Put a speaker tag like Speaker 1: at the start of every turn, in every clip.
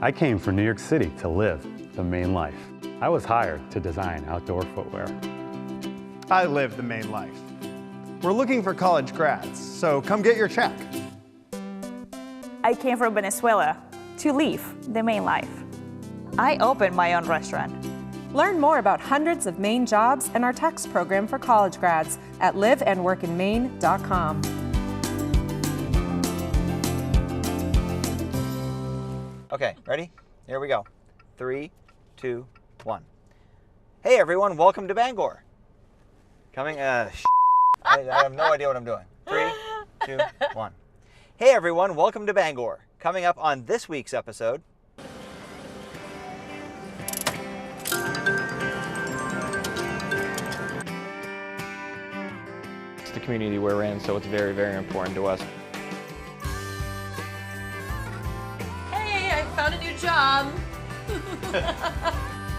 Speaker 1: I came from New York City to live the Maine life. I was hired to design outdoor footwear.
Speaker 2: I live the Maine life. We're looking for college grads, so come get your check.
Speaker 3: I came from Venezuela to live the Maine life. I opened my own restaurant.
Speaker 4: Learn more about hundreds of Maine jobs and our tax program for college grads at liveandworkinmaine.com.
Speaker 5: Okay, ready? Here we go. 3, 2, 1. Hey everyone, welcome to Bangor. Coming, I have no idea what I'm doing. 3, 2, 1. Hey everyone, welcome to Bangor. Coming up on this week's episode.
Speaker 6: It's the community we're in, so it's very, very important to us.
Speaker 7: Hey, I found a new job.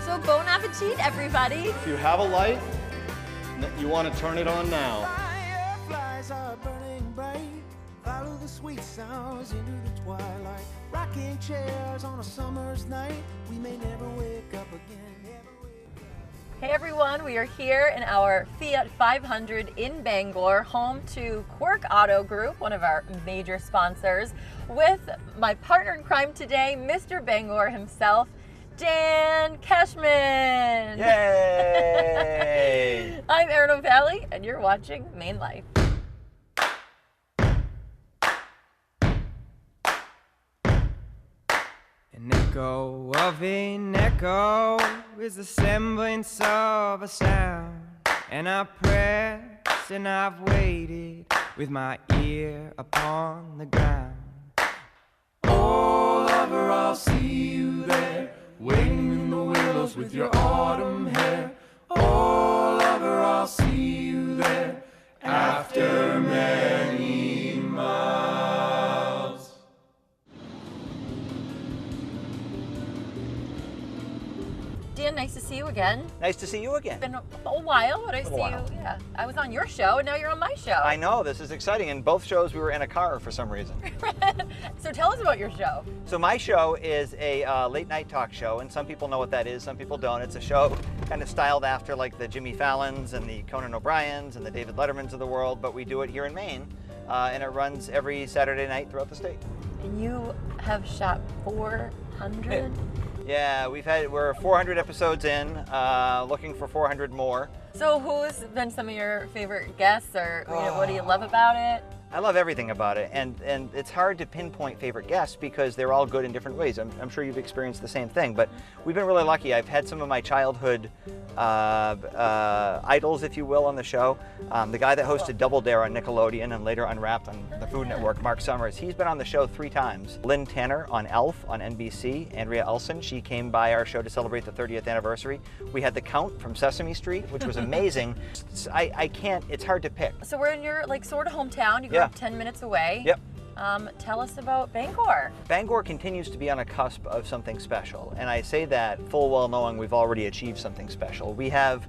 Speaker 7: So bon appetit, everybody.
Speaker 8: If you have a light, you want to turn it on now.
Speaker 9: Fireflies are burning bright. Follow the sweet sounds into the twilight. Rocking chairs on a summer's night. We may never wake up again.
Speaker 7: Hey everyone, we are here in our Fiat 500 in Bangor, home to Quirk Auto Group, one of our major sponsors, with my partner in crime today, Mr. Bangor himself, Dan Cashman.
Speaker 5: Yay!
Speaker 7: I'm Erin Ovalle, and you're watching MaineLife.
Speaker 10: An echo of an echo is the semblance of a sound, and I press and I've waited with my ear upon the ground. Oh, lover, I'll see you there, waiting in the willows with your autumn hair. Oh, lover, I'll see you there after many miles.
Speaker 7: Dan, nice to see you again.
Speaker 5: Nice to see you again.
Speaker 7: It's been a while, but I see you. Yeah, I was on your show, and now you're on my show.
Speaker 5: I know, this is exciting. In both shows, we were in a car for some reason.
Speaker 7: So tell us about your show.
Speaker 5: So my show is a late night talk show, and some people know what that is, some people don't. It's a show kind of styled after like the Jimmy Fallons and the Conan O'Briens and the David Lettermans of the world, but we do it here in Maine, and it runs every Saturday night throughout the state.
Speaker 7: And you have shot 400?
Speaker 5: Yeah, we're 400 episodes in, looking for 400 more.
Speaker 7: So who's been some of your favorite guests, or you know, what do you love about it?
Speaker 5: I love everything about it, and it's hard to pinpoint favorite guests because they're all good in different ways. I'm sure you've experienced the same thing, but we've been really lucky. I've had some of my childhood idols, if you will, on the show. The guy that hosted Double Dare on Nickelodeon and later Unwrapped on the Food Network, Mark Summers, he's been on the show 3 times. Lynn Tanner on Elf on NBC, Andrea Elson, she came by our show to celebrate the 30th anniversary. We had The Count from Sesame Street, which was amazing. It's hard to pick.
Speaker 7: So we're in your sort of hometown. You grew up 10 minutes away.
Speaker 5: Yep.
Speaker 7: Tell us about Bangor.
Speaker 5: Bangor continues to be on a cusp of something special, and I say that full well knowing we've already achieved something special. We have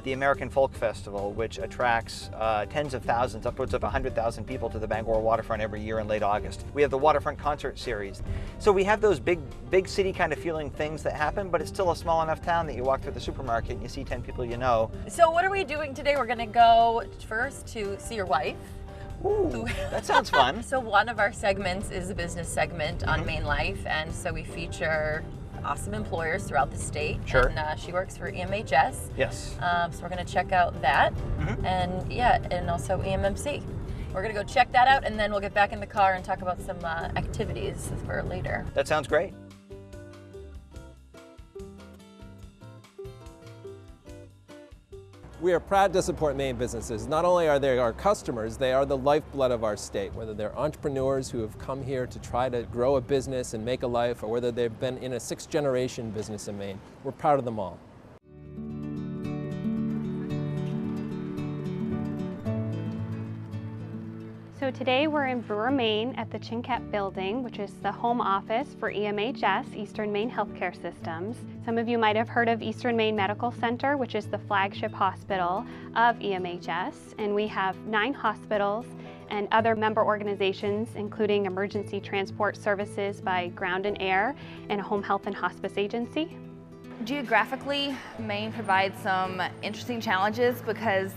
Speaker 5: the American Folk Festival, which attracts tens of thousands, upwards of 100,000 people to the Bangor waterfront every year in late August. We have the Waterfront Concert Series. So we have those big city kind of feeling things that happen, but it's still a small enough town that you walk through the supermarket and you see 10 people you know.
Speaker 7: So what are we doing today? We're going to go first to see your wife.
Speaker 5: Ooh, that sounds fun.
Speaker 7: So one of our segments is a business segment on MaineLife, and so we feature awesome employers throughout the state.
Speaker 5: Sure.
Speaker 7: And she works for EMHS.
Speaker 5: Yes.
Speaker 7: So we're going to check out that, and also EMMC. We're going to go check that out, and then we'll get back in the car and talk about some activities for later.
Speaker 5: That sounds great.
Speaker 11: We are proud to support Maine businesses. Not only are they our customers, they are the lifeblood of our state. Whether they're entrepreneurs who have come here to try to grow a business and make a life, or whether they've been in a 6th-generation business in Maine, we're proud of them all.
Speaker 12: So today we're in Brewer, Maine at the Chincat Building, which is the home office for EMHS, Eastern Maine Health Systems. Some of you might have heard of Eastern Maine Medical Center, which is the flagship hospital of EMHS, and we have 9 hospitals and other member organizations, including emergency transport services by ground and air, and a home health and hospice agency.
Speaker 13: Geographically, Maine provides some interesting challenges because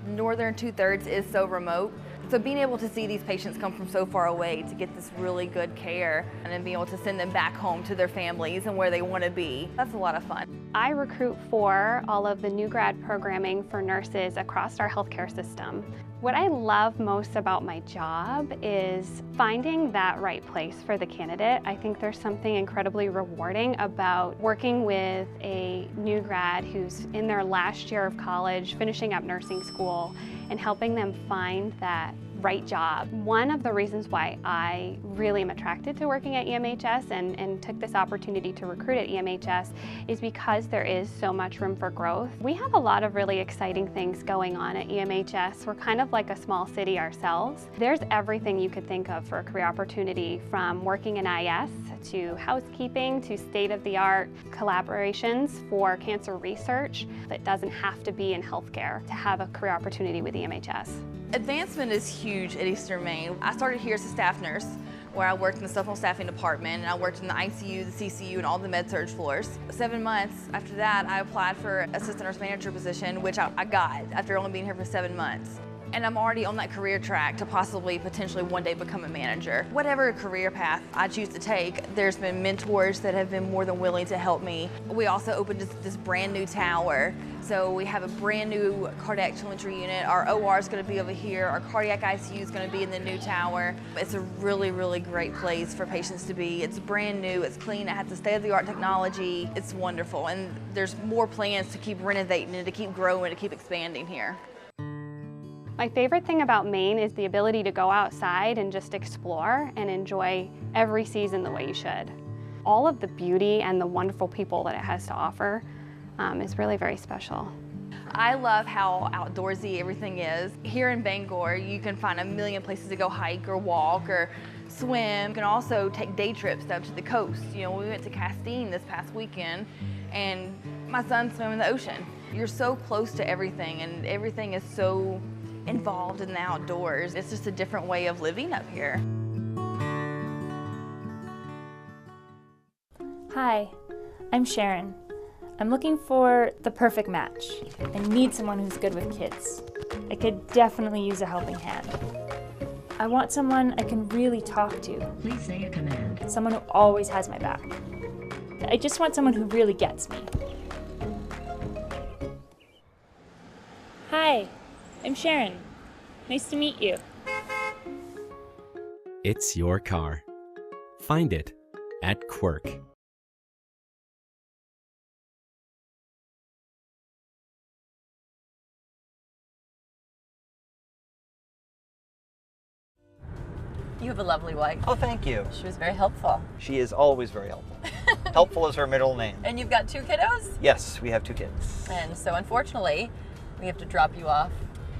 Speaker 13: northern 2/3 is so remote. So being able to see these patients come from so far away to get this really good care and then being able to send them back home to their families and where they want to be, that's a lot of fun.
Speaker 12: I recruit for all of the new grad programming for nurses across our healthcare system. What I love most about my job is finding that right place for the candidate. I think there's something incredibly rewarding about working with a new grad who's in their last year of college, finishing up nursing school, and helping them find that right job. One of the reasons why I really am attracted to working at EMHS and took this opportunity to recruit at EMHS is because there is so much room for growth. We have a lot of really exciting things going on at EMHS. We're kind of like a small city ourselves. There's everything you could think of for a career opportunity, from working in IS to housekeeping to state-of-the-art collaborations for cancer research. It doesn't have to be in healthcare to have a career opportunity with EMHS.
Speaker 13: Advancement is huge at Eastern Maine. I started here as a staff nurse, where I worked in the supplemental staffing department, and I worked in the ICU, the CCU, and all the med-surg floors. 7 months after that, I applied for assistant nurse manager position, which I got after only being here for 7 months. And I'm already on that career track to possibly, potentially one day become a manager. Whatever career path I choose to take, there's been mentors that have been more than willing to help me. We also opened this brand new tower. So we have a brand new cardiac telemetry unit. Our OR is going to be over here. Our cardiac ICU is going to be in the new tower. It's a really, really great place for patients to be. It's brand new, it's clean, it has the state-of-the-art technology. It's wonderful, and there's more plans to keep renovating and to keep growing, to keep expanding here.
Speaker 12: My favorite thing about Maine is the ability to go outside and just explore and enjoy every season the way you should. All of the beauty and the wonderful people that it has to offer is really very special.
Speaker 13: I love how outdoorsy everything is. Here in Bangor, you can find a million places to go hike or walk or swim. You can also take day trips up to the coast. You know, we went to Castine this past weekend, and my son swam in the ocean. You're so close to everything, and everything is so involved in the outdoors. It's just a different way of living up here.
Speaker 14: Hi, I'm Sharon. I'm looking for the perfect match. I need someone who's good with kids. I could definitely use a helping hand. I want someone I can really talk to. Please say a command. Someone who always has my back. I just want someone who really gets me. Hi, I'm Sharon. Nice to meet you.
Speaker 15: It's your car. Find it at Quirk.
Speaker 7: You have a lovely wife.
Speaker 5: Oh, thank you.
Speaker 7: She was very helpful.
Speaker 5: She is always very helpful. Helpful is her middle name.
Speaker 7: And you've got 2 kiddos?
Speaker 5: Yes, we have 2 kids.
Speaker 7: And so unfortunately, we have to drop you off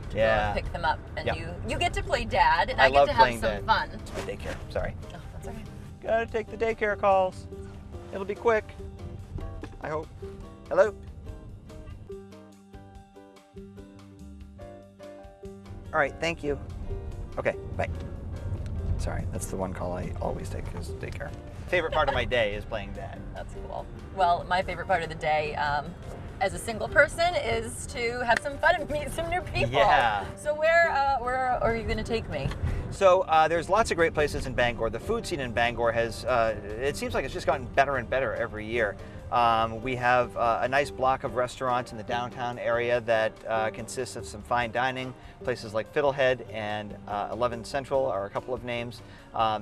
Speaker 7: to go and pick them up. And you get to play dad, and I get to have some fun.
Speaker 5: It's my daycare, sorry.
Speaker 7: Oh, that's okay.
Speaker 5: Gotta take the daycare calls. It'll be quick, I hope. Hello? All right, thank you. Okay, bye. Sorry, that's the one call I always take is daycare. Favorite part of my day is playing dad.
Speaker 7: That's cool. Well, my favorite part of the day as a single person is to have some fun and meet some new people.
Speaker 5: Yeah.
Speaker 7: So where are you going to take me?
Speaker 5: So there's lots of great places in Bangor. The food scene in Bangor has, it seems like it's just gotten better and better every year. We have a nice block of restaurants in the downtown area that consists of some fine dining. Places like Fiddlehead and 11 Central are a couple of names.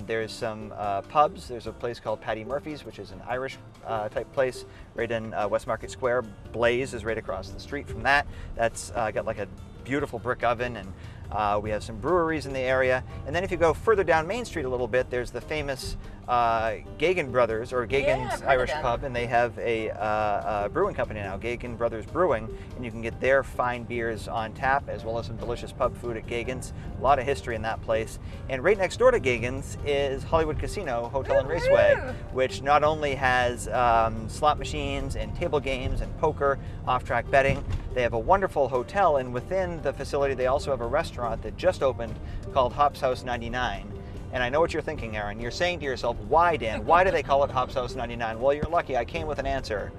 Speaker 5: There's some pubs. There's a place called Paddy Murphy's, which is an Irish type place right in West Market Square. Blaze is right across the street from that. That's got like a beautiful brick oven, and we have some breweries in the area. And then if you go further down Main Street a little bit, there's the famous Gagan Brothers, or Gagan's Irish Pub, and they have a brewing company now, Gagan Brothers Brewing, and you can get their fine beers on tap, as well as some delicious pub food at Gagan's. A lot of history in that place. And right next door to Gagan's is Hollywood Casino, Hotel and Raceway, which not only has slot machines and table games and poker, off-track betting. They have a wonderful hotel, and within the facility they also have a restaurant restaurant that just opened called Hops House 99. And I know what you're thinking, Erin. You're saying to yourself, why, Dan? Why do they call it Hops House 99? Well, you're lucky. I came with an answer.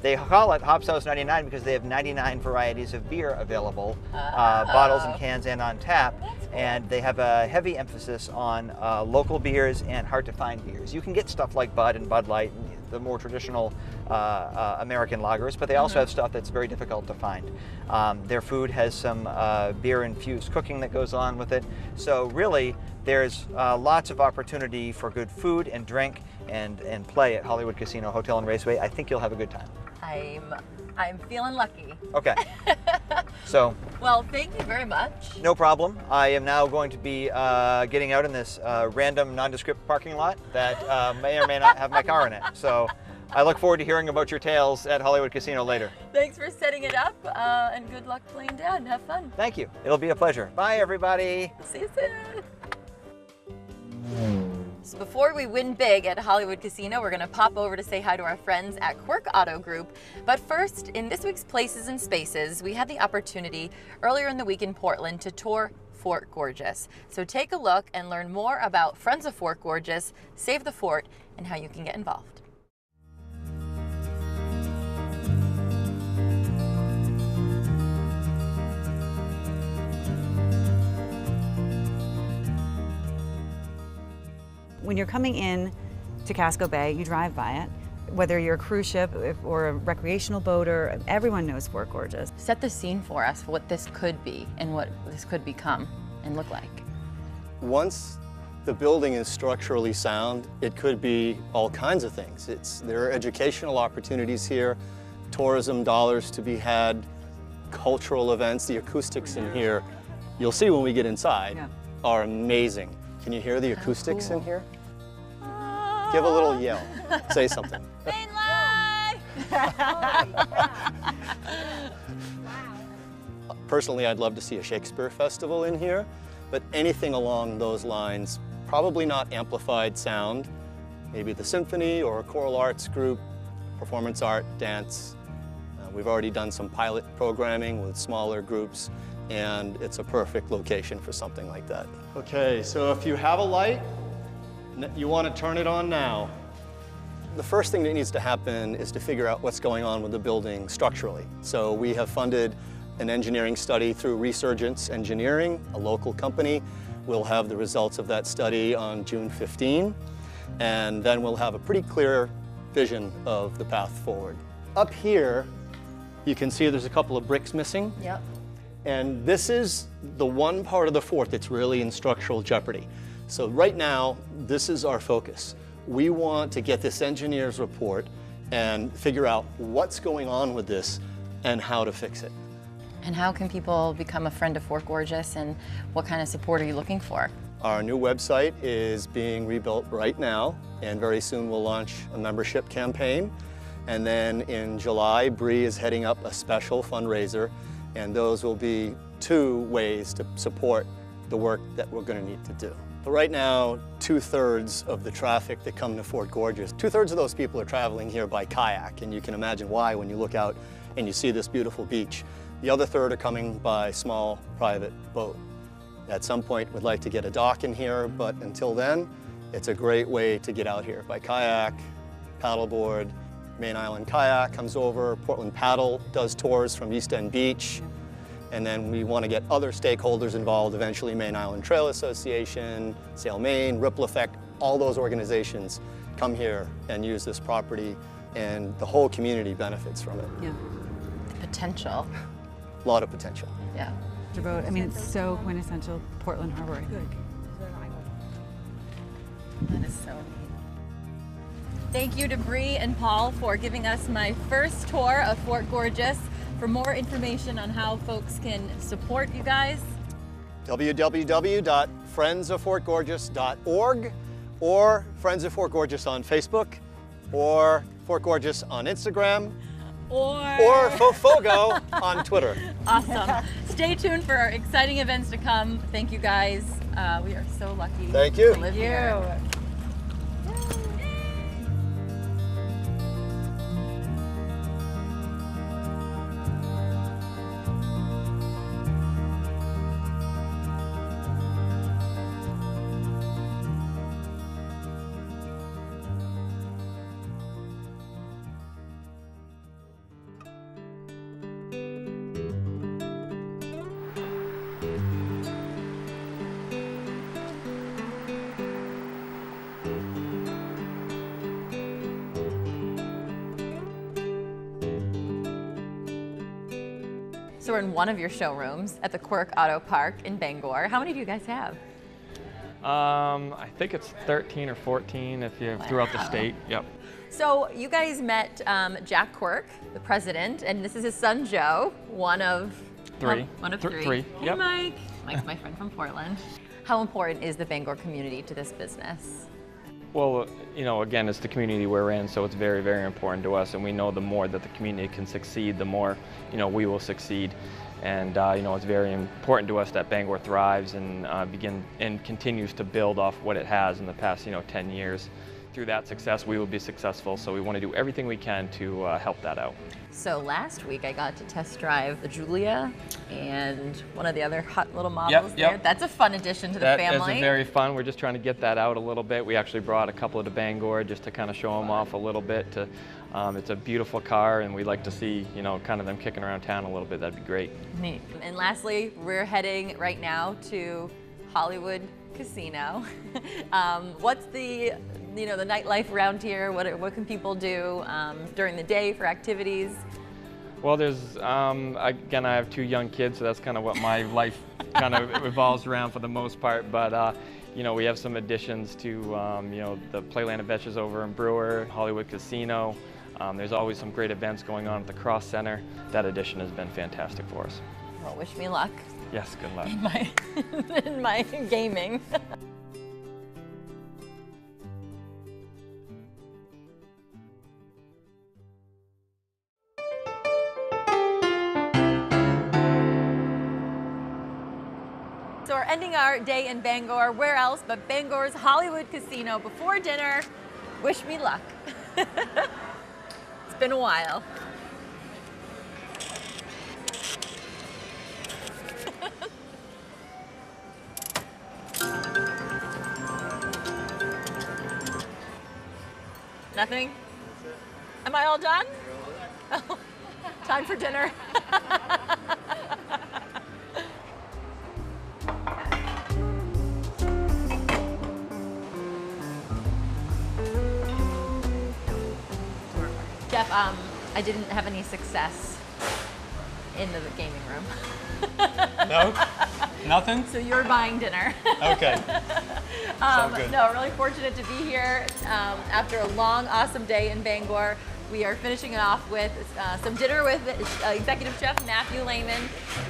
Speaker 5: They call it Hops House 99 because they have 99 varieties of beer available, bottles and cans and on tap. And they have a heavy emphasis on local beers and hard-to-find beers. You can get stuff like Bud and Bud Light, and the more traditional American lagers, but they also have stuff that's very difficult to find. Their food has some beer-infused cooking that goes on with it. So really, there's lots of opportunity for good food and drink and play at Hollywood Casino Hotel and Raceway. I think you'll have a good time.
Speaker 7: I'm feeling lucky.
Speaker 5: Okay. So.
Speaker 7: Well, thank you very much.
Speaker 5: No problem. I am now going to be getting out in this random nondescript parking lot that may or may not have my car in it. So I look forward to hearing about your tales at Hollywood Casino later.
Speaker 7: Thanks for setting it up, and good luck playing dad. Have fun.
Speaker 5: Thank you. It'll be a pleasure. Bye, everybody.
Speaker 7: See you soon. So before we win big at Hollywood Casino, we're going to pop over to say hi to our friends at Quirk Auto Group. But first, in this week's Places and Spaces, we had the opportunity earlier in the week in Portland to tour Fort Gorges. So take a look and learn more about Friends of Fort Gorges, Save the Fort, and how you can get involved.
Speaker 16: When you're coming in to Casco Bay, you drive by it. Whether you're a cruise ship or a recreational boater, everyone knows Fort Gorges.
Speaker 7: Set the scene for us, what this could be and what this could become and look like.
Speaker 17: Once the building is structurally sound, it could be all kinds of things. There are educational opportunities here, tourism dollars to be had, cultural events. The acoustics in here, you'll see when we get inside, are amazing. Can you hear the acoustics in here? Give a little yell. Say something.
Speaker 7: MaineLife!
Speaker 17: Personally, I'd love to see a Shakespeare festival in here, but anything along those lines, probably not amplified sound, maybe the symphony or a choral arts group, performance art, dance. We've already done some pilot programming with smaller groups, and it's a perfect location for something like that.
Speaker 8: Okay, so if you have a light, you want to turn it on now.
Speaker 17: The first thing that needs to happen is to figure out what's going on with the building structurally. So we have funded an engineering study through Resurgence Engineering, a local company. We'll have the results of that study on June 15, and then we'll have a pretty clear vision of the path forward. Up here, you can see there's a couple of bricks missing.
Speaker 7: Yep.
Speaker 17: And this is the one part of the fort that's really in structural jeopardy. So right now, this is our focus. We want to get this engineer's report and figure out what's going on with this and how to fix it.
Speaker 7: And how can people become a friend of Fort Gorges, and what kind of support are you looking for?
Speaker 17: Our new website is being rebuilt right now, and very soon we'll launch a membership campaign. And then in July, Bree is heading up a special fundraiser, and those will be 2 ways to support the work that we're going to need to do. But right now, 2/3 of the traffic that come to Fort Gorges, 2/3 of those people are traveling here by kayak, and you can imagine why when you look out and you see this beautiful beach. The other 1/3 are coming by small private boat. At some point, we'd like to get a dock in here, but until then, it's a great way to get out here by kayak, paddleboard. Main Island Kayak comes over, Portland Paddle does tours from East End Beach, and then we want to get other stakeholders involved, eventually Main Island Trail Association, Sail Maine, Ripple Effect, all those organizations come here and use this property, and the whole community benefits from it.
Speaker 16: Yeah.
Speaker 7: The potential.
Speaker 17: A lot of potential.
Speaker 7: Yeah.
Speaker 16: I mean, it's so quintessential Portland Harbor. Good.
Speaker 7: That is so neat. Thank you to Bree and Paul for giving us my first tour of Fort Gorges. For more information on how folks can support you guys,
Speaker 17: www.friendsoffortgorges.org, or Friends of Fort Gorges on Facebook, or Fort Gorges on Instagram, or Fofogo on Twitter.
Speaker 7: Awesome. Stay tuned for our exciting events to come. Thank you guys. We are so lucky
Speaker 17: Thank you.
Speaker 7: to live here. So we're in one of your showrooms at the Quirk Auto Park in Bangor. How many do you guys have?
Speaker 6: I think it's 13 or 14 if you're throughout the state. Yep.
Speaker 7: So you guys met Jack Quirk, the president, and this is his son Joe, one of
Speaker 6: three.
Speaker 7: One of three.
Speaker 6: Three.
Speaker 7: Hey,
Speaker 6: Yep.
Speaker 7: Mike. Mike's my friend from Portland. How important is the Bangor community to this business?
Speaker 6: Well, you know, again, it's the community we're in, so it's very, very important to us, and we know the more that the community can succeed, the more, you know, we will succeed. And you know, it's very important to us that Bangor thrives and continues to build off what it has in the past, you know, 10 years. Through that success, we will be successful, so we want to do everything we can to help that out.
Speaker 7: So last week I got to test drive the Julia and one of the other hot little models there. That's a fun addition to the family.
Speaker 6: That is very fun. We're just trying to get that out a little bit. We actually brought a couple to Bangor just to kind of show them off a little bit. It's a beautiful car, and we'd like to see, you know, kind of them kicking around town a little bit. That'd be great.
Speaker 7: Neat. And lastly, we're heading right now to Hollywood Casino. What's the the nightlife around here? What can people do during the day for activities?
Speaker 6: Well, there's again, I have 2 young kids, so that's kind of what my life kind of revolves around for the most part. But you know, we have some additions to you know, the Playland Adventures over in Brewer, Hollywood Casino. There's always some great events going on at the Cross Center. That addition has been fantastic for us.
Speaker 7: Well, wish me luck.
Speaker 6: Yes, good luck.
Speaker 7: In my gaming. So we're ending our day in Bangor. Where else but Bangor's Hollywood Casino before dinner. Wish me luck. It's been a while. Nothing? Am I all done? Oh, time for dinner. Jeff, I didn't have any success in the gaming room.
Speaker 18: No? Nothing?
Speaker 7: So you're buying dinner.
Speaker 18: Okay. Good.
Speaker 7: No, really fortunate to be here after a long, awesome day in Bangor. We are finishing it off with some dinner with Executive Chef Matthew Lehman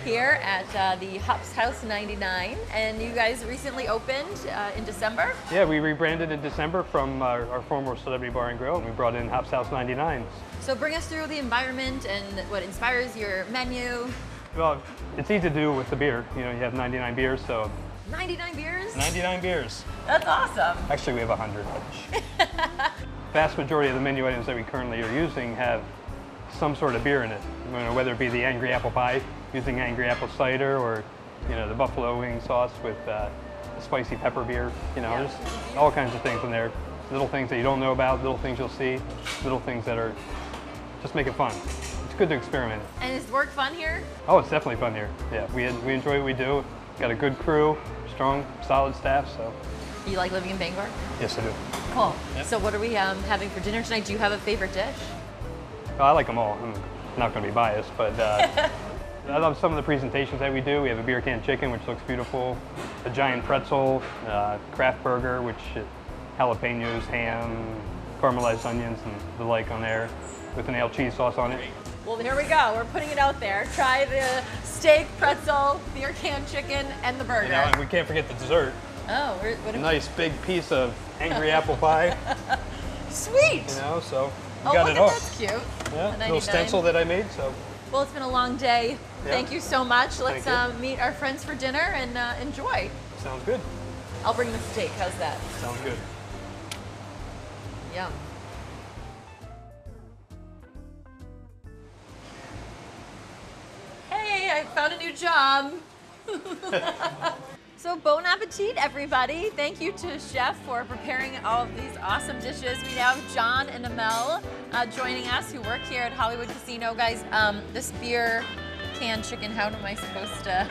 Speaker 7: here at the Hups House 99. And you guys recently opened in December?
Speaker 18: Yeah, we rebranded in December from our former Sotheby Bar and Grill, and we brought in Hups House 99.
Speaker 7: So bring us through the environment and what inspires your menu.
Speaker 18: Well, it's easy to do with the beer. You know, you have 99 beers, so...
Speaker 7: 99 beers?
Speaker 18: 99 beers.
Speaker 7: That's awesome.
Speaker 18: Actually, we have 100. Vast majority of the menu items that we currently are using have some sort of beer in it. You know, whether it be the Angry Apple Pie, using Angry Apple cider, or you know, the buffalo wing sauce with the spicy pepper beer. You know, there's all kinds of things in there. Little things that you don't know about, little things you'll see, little things that are just make it fun. It's good to experiment.
Speaker 7: And is work fun here?
Speaker 18: Oh, it's definitely fun here. Yeah, we enjoy what we do. Got a good crew, strong, solid staff. So.
Speaker 7: You like living in Bangor?
Speaker 18: Yes, I do.
Speaker 7: Cool.
Speaker 18: Yep.
Speaker 7: So what are we having for dinner tonight? Do you have a favorite dish?
Speaker 18: Oh, I like them all. I'm not going to be biased, but I love some of the presentations that we do. We have a beer can chicken, which looks beautiful, a giant pretzel, craft burger, which jalapenos, ham, caramelized onions, and the like on there, with an ale cheese sauce on it.
Speaker 7: Well, here we go. We're putting it out there. Try the steak, pretzel, beer can chicken, and the burger.
Speaker 18: You know, and we can't forget the dessert.
Speaker 7: Oh, what
Speaker 18: a nice big piece of Angry Apple Pie.
Speaker 7: Sweet.
Speaker 18: You know, so we
Speaker 7: oh,
Speaker 18: got
Speaker 7: look
Speaker 18: it
Speaker 7: at
Speaker 18: all.
Speaker 7: That's cute.
Speaker 18: Yeah, little stencil that I made. So.
Speaker 7: Well, it's been a long day.
Speaker 18: Yeah.
Speaker 7: Thank you so much. Let's
Speaker 18: Thank you.
Speaker 7: meet our friends for dinner and enjoy.
Speaker 18: Sounds good.
Speaker 7: I'll bring the steak. How's that?
Speaker 18: Sounds good.
Speaker 7: Yum. Hey, I found a new job. So bon appetit, everybody. Thank you to Chef for preparing all of these awesome dishes. We now have John and Amel joining us who work here at Hollywood Casino. Guys, this beer can chicken, how am I supposed to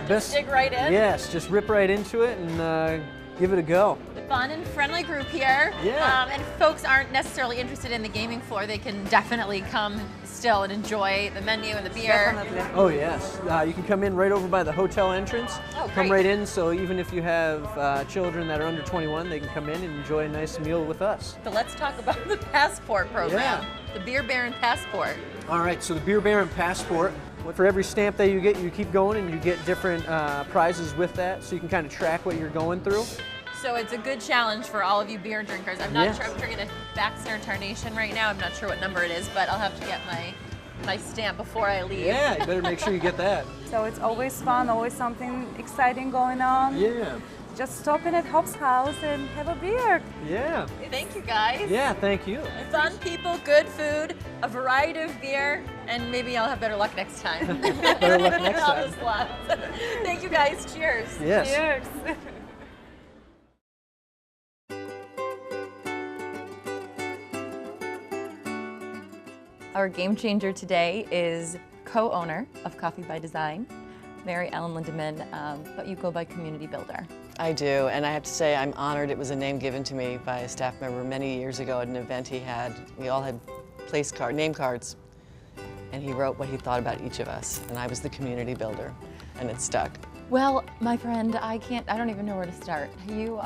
Speaker 7: just dig right in?
Speaker 19: Yes, just rip right into it and give it a go.
Speaker 7: Fun and friendly group here.
Speaker 19: Yeah.
Speaker 7: And if folks aren't necessarily interested in the gaming floor, they can definitely come still and enjoy the menu and the beer.
Speaker 16: Definitely.
Speaker 19: Oh yes, you can come in right over by the hotel entrance.
Speaker 7: Oh,
Speaker 19: come
Speaker 7: great.
Speaker 19: right in, so even if you have children that are under 21, they can come in and enjoy a nice meal with us.
Speaker 7: So let's talk about the passport program.
Speaker 19: Yeah.
Speaker 7: The Beer Baron Passport.
Speaker 19: All right, so the Beer Baron Passport, for every stamp that you get, you keep going and you get different prizes with that, so you can kind of track what you're going through.
Speaker 7: So it's a good challenge for all of you beer drinkers. I'm not sure, I'm drinking a Baxter Tarnation right now. I'm not sure what number it is, but I'll have to get my stamp before I leave.
Speaker 19: Yeah, you better make sure you get that.
Speaker 20: So it's always fun, always something exciting going on.
Speaker 19: Yeah.
Speaker 20: Just stop in at Hop's house and have a beer.
Speaker 19: Yeah.
Speaker 7: Thank you, guys.
Speaker 19: Yeah, thank you.
Speaker 7: Fun people, good food, a variety of beer, and maybe I'll have better luck next time.
Speaker 19: Better luck next
Speaker 7: All
Speaker 19: time.
Speaker 7: the slots. Thank you, guys. Cheers.
Speaker 19: Yes.
Speaker 7: Cheers. Our game changer today is co-owner of Coffee by Design, Mary Allen Lindemann, but you go by Community Builder.
Speaker 21: I do, and I have to say I'm honored. It was a name given to me by a staff member many years ago at an event he had. We all had name cards, and he wrote what he thought about each of us, and I was the community builder, and it stuck.
Speaker 7: Well, my friend, I don't even know where to start. You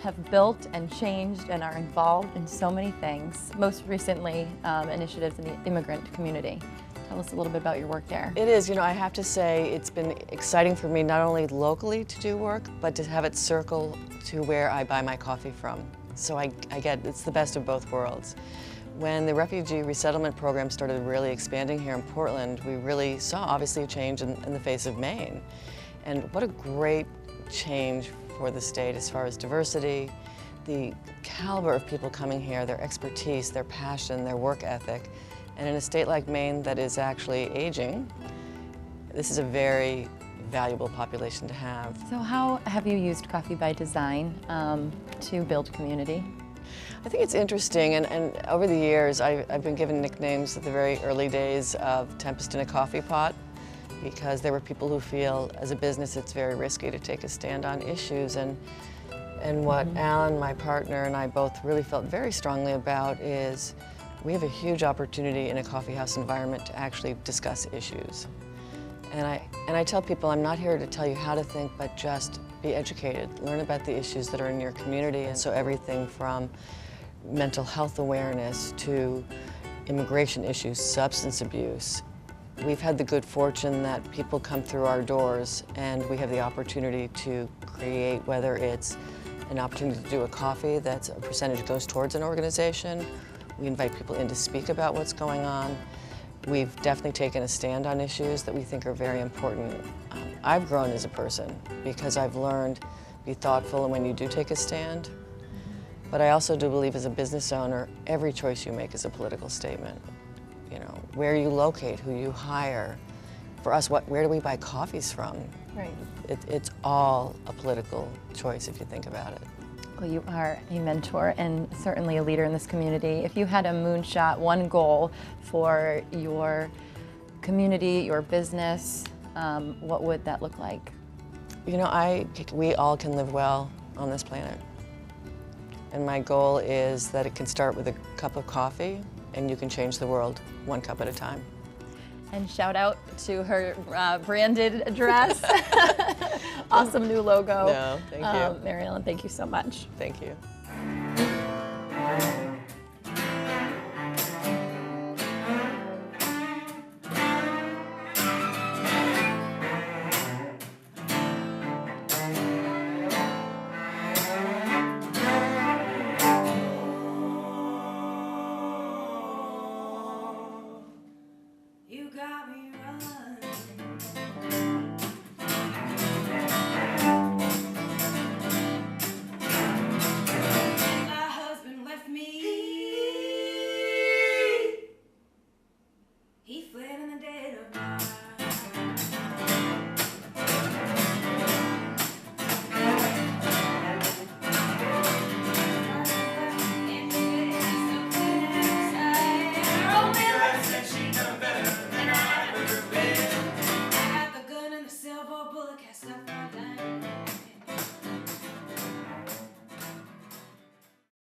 Speaker 7: have built and changed and are involved in so many things, most recently initiatives in the immigrant community. Tell us a little bit about your work there.
Speaker 21: It is, I have to say it's been exciting for me not only locally to do work, but to have it circle to where I buy my coffee from. So it's the best of both worlds. When the refugee resettlement program started really expanding here in Portland, we really saw obviously a change in the face of Maine. And what a great change for the state as far as diversity, the caliber of people coming here, their expertise, their passion, their work ethic. And in a state like Maine that is actually aging, this is a very valuable population to have.
Speaker 7: So how have you used Coffee by Design to build community?
Speaker 21: I think it's interesting, and over the years I've been given nicknames at the very early days of Tempest in a Coffee Pot, because there were people who feel as a business it's very risky to take a stand on issues, and what Alan, my partner, and I both really felt very strongly about is we have a huge opportunity in a coffee house environment to actually discuss issues. And I tell people I'm not here to tell you how to think, but just be educated, learn about the issues that are in your community. And so everything from mental health awareness to immigration issues, substance abuse. We've had the good fortune that people come through our doors and we have the opportunity to create, whether it's an opportunity to do a coffee that's a percentage goes towards an organization. We invite people in to speak about what's going on. We've definitely taken a stand on issues that we think are very important. I've grown as a person because I've learned be thoughtful and when you do take a stand. But I also do believe as a business owner, every choice you make is a political statement. Where you locate, who you hire. For us, where do we buy coffees from?
Speaker 7: Right.
Speaker 21: It's all a political choice if you think about it.
Speaker 7: Well, you are a mentor and certainly a leader in this community. If you had a moonshot, one goal for your community, your business, what would that look like?
Speaker 21: We all can live well on this planet. And my goal is that it can start with a cup of coffee and you can change the world one cup at a time.
Speaker 7: And shout out to her branded dress. Awesome new logo.
Speaker 21: No, thank you.
Speaker 7: Mary Ellen, thank you so much.
Speaker 21: Thank you.